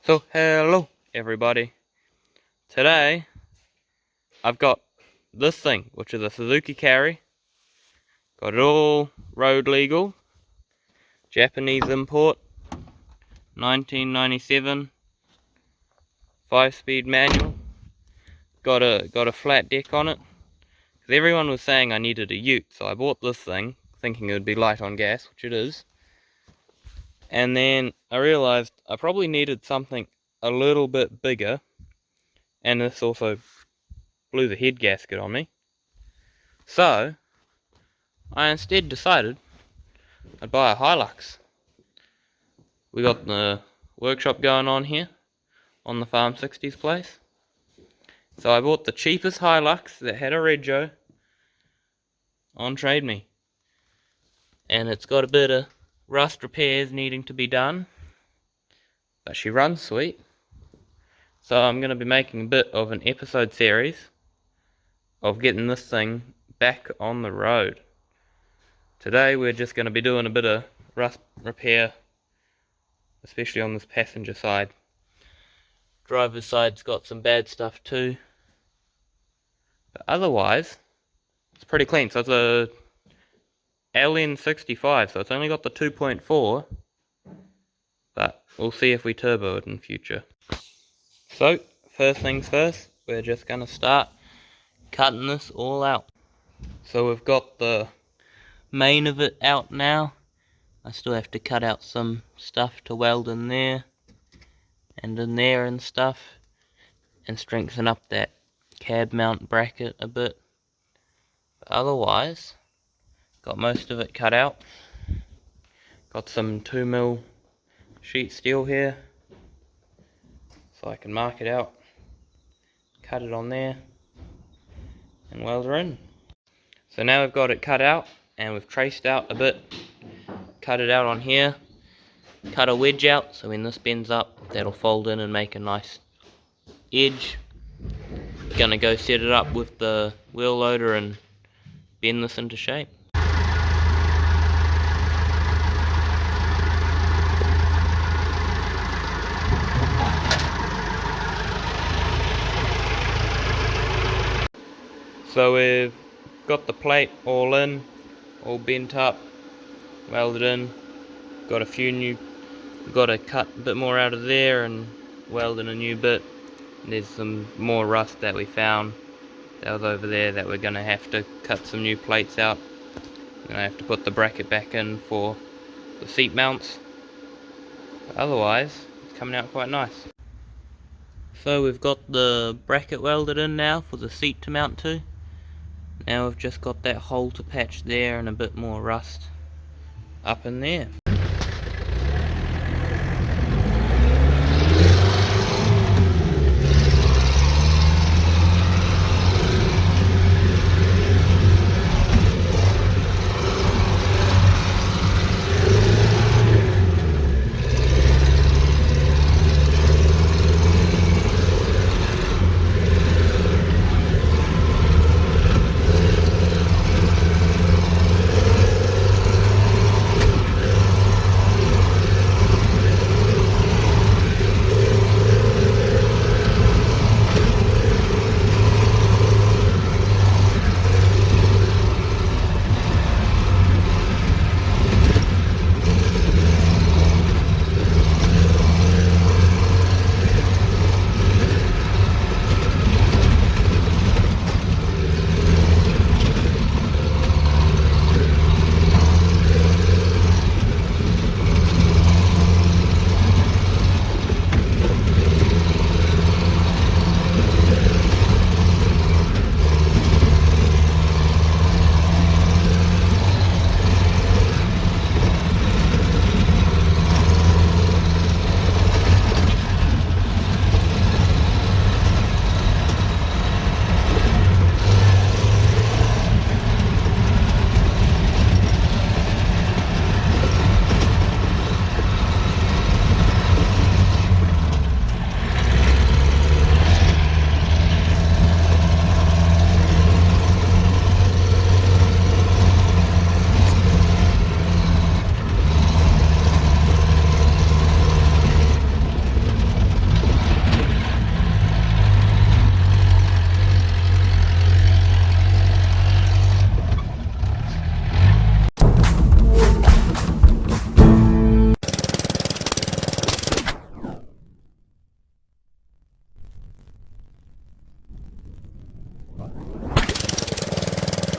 So hello everybody. Today I've got this thing, which is a Suzuki Carry. Got it all road legal. Japanese import. 1997. 5-speed manual. Got a flat deck on it. Because everyone was saying I needed a ute, so I bought this thing thinking it would be light on gas, which it is. And then I realized I probably needed something a little bit bigger. And this also blew the head gasket on me. So I instead decided I'd buy a hilux. We got the workshop going on here on the Farm 60s place. So I bought the cheapest hilux that had a rego on Trade Me. And it's got a bit of rust repairs needing to be done, but she runs sweet. So I'm going to be making a bit of an episode series of getting this thing back on the road. Today we're just going to be doing a bit of rust repair, especially on this passenger side. Driver's side's got some bad stuff too, but otherwise it's pretty clean. So it's a LN65, so it's only got the 2.4, but we'll see if we turbo it in future. So first things first, we're just going to start cutting this all out. So we've got the main of it out now. I still have to cut out some stuff to weld in there and in there and stuff, and strengthen up that cab mount bracket a bit. But otherwise, got most of it cut out. Got some 2mm sheet steel here, so I can mark it out, cut it on there, and weld her in. So now we've got it cut out, and we've traced out a bit, cut it out on here, cut a wedge out, so when this bends up, that'll fold in and make a nice edge. Gonna go set it up with the wheel loader and bend this into shape. So we've got the plate all in, all bent up, welded in. Got a few new, got to cut a bit more out of there and weld in a new bit. There's some more rust that we found that was over there that we're going to have to cut some new plates out. And I have to put the bracket back in for the seat mounts. But otherwise, it's coming out quite nice. So we've got the bracket welded in now for the seat to mount to. Now we've just got that hole to patch there and a bit more rust up in there.